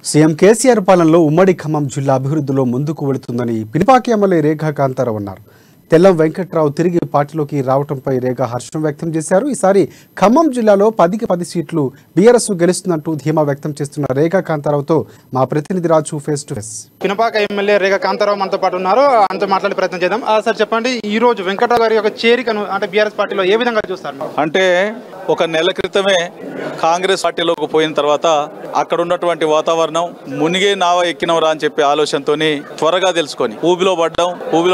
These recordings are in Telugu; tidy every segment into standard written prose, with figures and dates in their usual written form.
సీఎం కేసీఆర్ పాలనలో ఉమ్మడి ఖమ్మం జిల్లా అభివృద్ధిలో ముందుకు వెళుతుందని పినపాక ఎమ్మెల్యే రేఖా కాంతారావు అన్నారు. తెల్లం వెంకట్రావు తిరిగి పార్టీలోకి రావడంపై రేఖా హర్షం వ్యక్తం చేశారు. ఈసారి ఖమ్మం జిల్లాలో 10కి 10 సీట్లు బీఆర్ఎస్ గెలుస్తున్నట్టు ధీమా వ్యక్తం చేస్తున్న రేఖా కాంతారావుతో మా ప్రతినిధి Raju face to face. Pinapaka MLA Rekha Kantharao మనతో పాటు ఉన్నారు. అంతా మాట్లాడే ప్రయత్నం చేద్దాం. సార్ చెప్పండి, ఈ రోజు వెంకట్రావు గారి యొక్క చేరికను అంటే బీఆర్ఎస్ పార్టీలో ఏ విధంగా చూస్తారు? అంటే ఒక నెల క్రితమే కాంగ్రెస్ పార్టీలోకి పోయిన తర్వాత అక్కడ ఉన్నటువంటి వాతావరణం మునిగే నావ ఎక్కినవరా అని చెప్పే ఆలోచనతో త్వరగా తెలుసుకొని ఊబిలో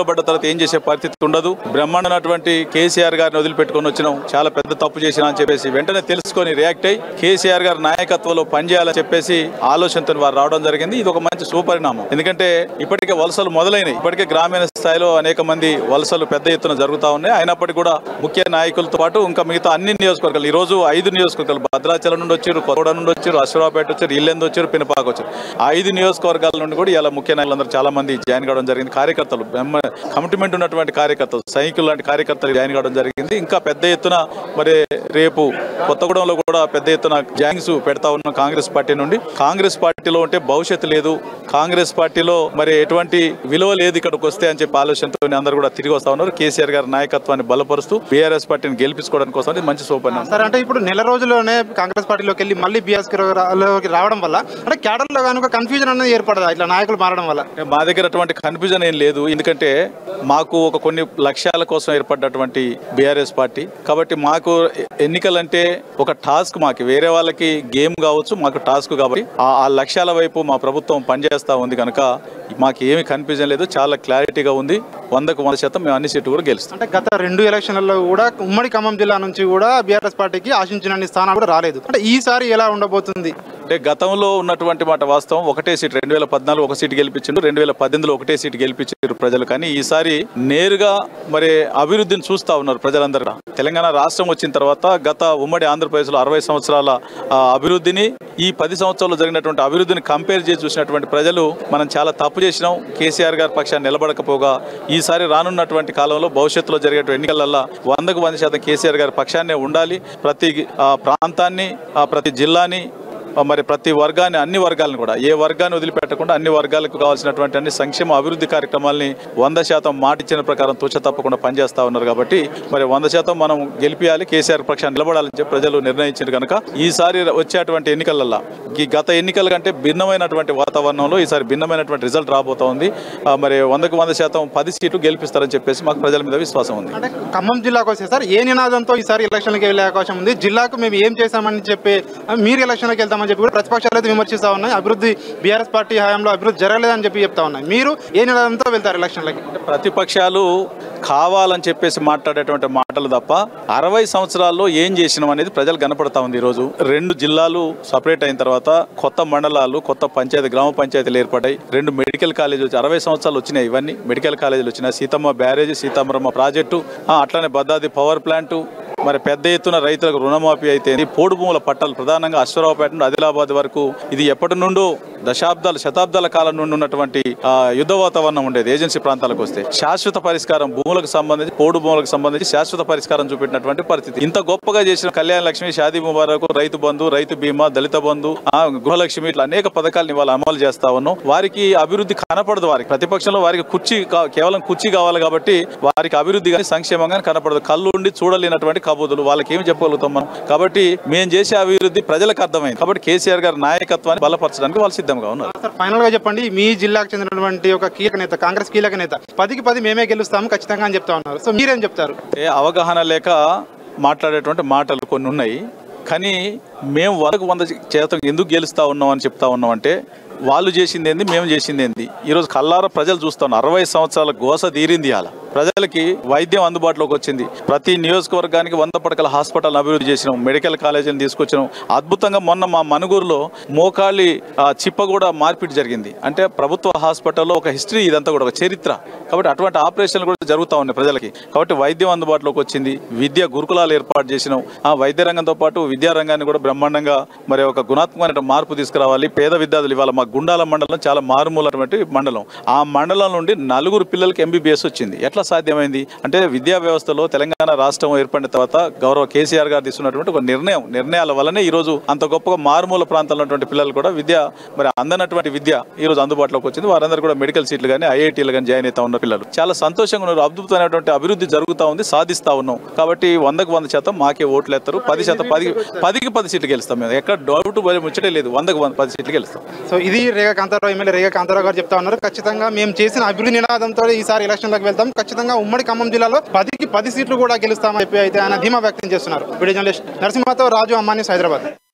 పడ్డ తర్వాత ఏం చేసే పరిస్థితి ఉండదు. బ్రహ్మాండమైనటువంటి కేసీఆర్ గారిని వదిలిపెట్టుకొని వచ్చినాం, చాలా పెద్ద తప్పు చేసినా అని చెప్పేసి వెంటనే తెలుసుకొని రియాక్ట్ అయ్యి కేసీఆర్ గారి నాయకత్వంలో పనిచేయాలని చెప్పేసి ఆలోచనతో వారు రావడం జరిగింది. ఇది ఒక మంచి సుపరిణామం. ఎందుకంటే ఇప్పటికే వలసలు మొదలైనవి. ఇప్పటికే గ్రామీణ స్థాయిలో అనేక మంది వలసలు పెద్ద ఎత్తున జరుగుతూ ఉన్నాయి. అయినప్పటికీ కూడా ముఖ్య నాయకులతో పాటు ఇంకా మిగతా అన్ని నియోజకవర్గాలు ఈ రోజు 5 నియోజకవర్గాలు భద్రాచలం నుండి వచ్చారు, కొత్తగూడ నుండి వచ్చారు, అశ్వరావుపేట వచ్చారు, ఇల్లెందు వచ్చారు, పినపాక వచ్చారు. 5 నియోజకవర్గాల నుండి కూడా ఇలా ముఖ్య నాయకులందరూ చాలా మంది జాయిన్ కావడం జరిగింది. కార్యకర్తలు కమిట్మెంట్ ఉన్నటువంటి కార్యకర్తలు, సైనికులు లాంటి కార్యకర్తలు జాయిన్ కావడం జరిగింది. ఇంకా పెద్ద ఎత్తున మరి రేపు కొత్తగూడెంలో కూడా పెద్ద ఎత్తున జాయిన్స్ పెడతా ఉన్న కాంగ్రెస్ పార్టీ నుండి. కాంగ్రెస్ పార్టీలో ఉంటే భవిష్యత్తు లేదు, కాంగ్రెస్ పార్టీలో మరి ఎటువంటి విలువ లేదు ఇక్కడికి వస్తే అని చెప్పి ఆలోచనతో అందరూ కూడా తిరిగి వస్తా ఉన్నారు. కేసీఆర్ గారి నాయకత్వాన్ని బలపరుస్తూ బీఆర్ఎస్ పార్టీని గెలిపించుకోవడం కోసం మంచి సోపన్నం. సార్ అంటే ఇప్పుడు నెల రోజుల్లోనే కాంగ్రెస్ పార్టీలోకి వెళ్ళి మళ్ళీ బీఆర్ఎస్ లోకి రావడం వల్ల అంటే క్యాడర్లో కనుక కన్ఫ్యూజన్ అనేది ఏర్పడదా ఇట్లా నాయకులు మారడం వల్ల? మా దగ్గర అటువంటి కన్ఫ్యూజన్ ఏం లేదు. ఎందుకంటే మాకు ఒక కొన్ని లక్ష్యాల కోసం ఏర్పడ్డటువంటి బీఆర్ఎస్ పార్టీ కాబట్టి మాకు ఎన్నికలంటే ఒక టాస్క్, మాకు వేరే వాళ్ళకి గేమ్ కావచ్చు, మాకు టాస్క్ కాబట్టి ఆ లక్ష్యాల వైపు మా ప్రభుత్వం పనిచేస్తా ఉంది కనుక మాకు ఏమి కన్ఫ్యూజన్ లేదు, చాలా క్లారిటీగా ఉంది. 100కు 100% మేము అన్ని సీట్లు కూడా గెలుస్తాం. అంటే గత 2 ఎలక్షన్లలో కూడా ఉమ్మడి ఖమ్మం జిల్లా నుంచి కూడా బీఆర్ఎస్ పార్టీకి ఆశించిన స్థానాలు కూడా రాలేదు. అంటే ఈసారి ఎలా ఉండబోతుంది? అంటే గతంలో ఉన్నటువంటి మాట వాస్తవం. ఒకటే సీట్ 2014 ఒక సీటు గెలిపించారు, 2018లో ఒకటే సీటు గెలిపించారు ప్రజలు. కానీ ఈసారి నేరుగా మరి అభివృద్ధిని చూస్తా ఉన్నారు ప్రజలందరూ. తెలంగాణ రాష్ట్రం వచ్చిన తర్వాత గత ఉమ్మడి ఆంధ్రప్రదేశ్లో 60 సంవత్సరాల అభివృద్ధిని ఈ 10 సంవత్సరాల్లో జరిగినటువంటి అభివృద్ధిని కంపేర్ చేసి చూసినటువంటి ప్రజలు మనం చాలా తప్పు చేసినాం, కేసీఆర్ గారి పక్షాన్ని నిలబడకపోగా ఈసారి రానున్నటువంటి కాలంలో భవిష్యత్తులో జరిగేటువంటి ఎన్నికలలో 100కు 100% కేసీఆర్ గారి పక్షాన్నే ఉండాలి. ప్రతి ప్రాంతాన్ని, ప్రతి జిల్లాని, మరి ప్రతి వర్గాన్ని, అన్ని వర్గాలను కూడా ఏ వర్గాన్ని వదిలిపెట్టకుండా అన్ని వర్గాలకు కావాల్సినటువంటి అన్ని సంక్షేమ అభివృద్ధి కార్యక్రమాలని 100% మాట ఇచ్చిన ప్రకారం తూచ తప్పకుండా పనిచేస్తా ఉన్నారు. కాబట్టి మరి 100% మనం గెలిపియాలి, కేసీఆర్ పక్షాన్ని నిలబడాలని చెప్పి ప్రజలు నిర్ణయించారు కనుక ఈసారి వచ్చేటువంటి ఎన్నికలలో ఈ గత ఎన్నికల కంటే భిన్నమైనటువంటి వాతావరణంలో ఈసారి భిన్నమైనటువంటి రిజల్ట్ రాబోతా ఉంది. మరి 100కు 100% 10 సీట్లు గెలిపిస్తారని చెప్పేసి మాకు ప్రజల మీద విశ్వాసం ఉంది. అంటే ఖమ్మం జిల్లాకు వస్తే సార్ ఏ నినాదంతో ఈసారి ఎలక్షన్కి వెళ్ళే అవకాశం ఉంది? జిల్లాకు మేము ఏం చేశామని చెప్పి మీరు ఎలక్షన్కి వెళ్తామని చెప్పి కూడా ప్రతిపక్షాలు అయితే విమర్శిస్తూ ఉన్నాయి. అభివృద్ధి బీఆర్ఎస్ పార్టీ హయాంలో అభివృద్ధి జరగలేదని చెప్పి చెప్తా ఉన్నాయి. మీరు ఏ నినాదంతో వెళ్తారు ఎలక్షన్లకి? ప్రతిపక్షాలు కావాలని చెప్పేసి మాట్లాడేటువంటి మాటలు తప్ప 60 సంవత్సరాల్లో ఏం చేసినాం అనేది ప్రజలు కనపడతా ఉంది. ఈరోజు 2 జిల్లాలు సపరేట్ అయిన తర్వాత కొత్త మండలాలు, కొత్త పంచాయతీ, గ్రామ పంచాయతీలు ఏర్పడ్డాయి. 2 మెడికల్ కాలేజీలు వచ్చి 60 సంవత్సరాలు వచ్చినాయి. ఇవన్నీ మెడికల్ కాలేజీలు వచ్చినాయి. సీతమ్మ బ్యారేజ్, సీతామరమ్మ ప్రాజెక్టు, అట్లానే భద్రాద్రి పవర్ ప్లాంటు, మరి పెద్ద ఎత్తున రైతులకు రుణమాఫీ అయితే, పోడు భూముల పట్టాలు ప్రధానంగా అశ్వరావుపేట నుండి ఆదిలాబాద్ వరకు ఇది ఎప్పటి నుండో శతాబ్దాల కాలం నుండి ఉన్నటువంటి యుద్ధ వాతావరణం ఉండేది. ఏజెన్సీ ప్రాంతాలకు వస్తే శాశ్వత పరిష్కారం, భూములకు సంబంధించి, పోడు భూములకు సంబంధించి శాశ్వత పరిష్కారం చూపెట్టినటువంటి పరిస్థితి. ఇంత గొప్పగా చేసిన కళ్యాణ లక్ష్మి, షాదీ ముబారక్, రైతు బంధు, రైతు బీమా, దళిత బంధు, గృహలక్ష్మి, ఇట్లా అనేక పథకాలను ఇవాళ అమలు చేస్తా ఉన్నాం. వారికి అభివృద్ధి కనపడదు. వారికి ప్రతిపక్షంలో వారికి కేవలం కుర్చీ కావాలి కాబట్టి వారికి అభివృద్ధి కానీ సంక్షేమం కానీ కనపడదు. కళ్ళు ఉండి చూడలేనటువంటి కబుదులు, వాళ్ళకి ఏమి చెప్పగలుగుతాం మనం? కాబట్టి మేము చేసే అభివృద్ధి ప్రజలకు అర్థమైంది. కాబట్టి కేసీఆర్ గారి నాయకత్వాన్ని బలపరచడానికి వాళ్ళు సిద్ధంగా ఉన్నారు. ఫైనల్ గా చెప్పండి, మీ జిల్లాకు చెందినటువంటి ఒక కీలక నేత, కాంగ్రెస్ కీలక నేత 10కి 10 మేమే గెలుస్తాము ఖచ్చితంగా అని చెప్తా ఉన్నారు. సో మీరేం చెప్తారు? అవగాహన లేక మాట్లాడేటువంటి మాటలు కొన్ని ఉన్నాయి. కానీ మేము 100కు 100% ఎందుకు గెలుస్తా ఉన్నాం అని చెప్తా ఉన్నాం అంటే వాళ్ళు చేసింది ఏంది, మేము చేసింది ఏంది. ఈరోజు కల్లారా ప్రజలు చూస్తాం. 60 సంవత్సరాల గోస తీరింది. అలా ప్రజలకి వైద్యం అందుబాటులోకి వచ్చింది. ప్రతి నియోజకవర్గానికి 100 పడకల హాస్పిటల్ అభివృద్ధి చేసినాం, మెడికల్ కాలేజీని తీసుకొచ్చినాం. అద్భుతంగా మొన్న మా మనుగూరులో మోకాళ్ళి చిప్ప కూడా మార్పిడి జరిగింది. అంటే ప్రభుత్వ హాస్పిటల్లో ఒక హిస్టరీ, ఇదంతా కూడా ఒక చరిత్ర. కాబట్టి అటువంటి ఆపరేషన్లు కూడా జరుగుతూ ఉన్నాయి ప్రజలకి. కాబట్టి వైద్యం అందుబాటులోకి వచ్చింది. విద్య గురుకులాలు ఏర్పాటు చేసినాం. వైద్య రంగంతో పాటు విద్యారంగాన్ని కూడా బ్రహ్మాండంగా మరి ఒక గుణాత్మకమైన మార్పు తీసుకురావాలి. పేద విద్యార్థులు ఇవాళ మా గుండాల మండలం చాలా మారుమూలటువంటి మండలం. ఆ మండలం నుండి 4 పిల్లలకి MBBS వచ్చింది. ఎట్లా ఎట్లా సాధ్యమైంది అంటే విద్యా వ్యవస్థలో తెలంగాణ రాష్ట్రం ఏర్పడిన తర్వాత గౌరవ కేసీఆర్ గారు తీసుకున్నటువంటి ఒక నిర్ణయాల వల్లనే ఈరోజు అంత గొప్పగా మారుమూల ప్రాంతాల్లో ఉన్నటువంటి పిల్లలు కూడా విద్య మరి అందనటువంటి విద్య ఈరోజు అందుబాటులోకి వచ్చింది. వారందరూ కూడా మెడికల్ సీట్లు కానీ ఐఐటీలు కానీ జాయిన్ అవుతా ఉన్న పిల్లలు చాలా సంతోషంగా ఉన్నారు. అద్భుతమైనటువంటి అభివృద్ధి జరుగుతూ ఉంది, సాధిస్తూ ఉన్నాం. కాబట్టి 100% మాకే ఓట్లు ఎత్తారు. 10% 10 సీట్లు గెలుస్తాం. మేము ఎక్కడ డౌట్ ముచ్చటే లేదు. 10 సీట్లు గెలుస్తాం. సో ఇది రేగా కాంతారావు ఎమ్మెల్యే రేగా కాంతారావు గారు చెప్తా ఉన్నారు. ఖచ్చితంగా మేము చేసిన అభివృద్ధి నినాదంతో ఈసారి ఎలక్షన్లోకి వెళ్తాం. ఖచ్చితంగా ఉమ్మడి ఖమ్మం జిల్లాలో 10 సీట్లు కూడా గెలుస్తామని చెప్పి అయితే ఆయన ధీమా వ్యక్తం చేస్తున్నారు. వీడియో జర్నలిస్ట్ నరసింహతో రాజు, అమ్మాని, హైదరాబాద్.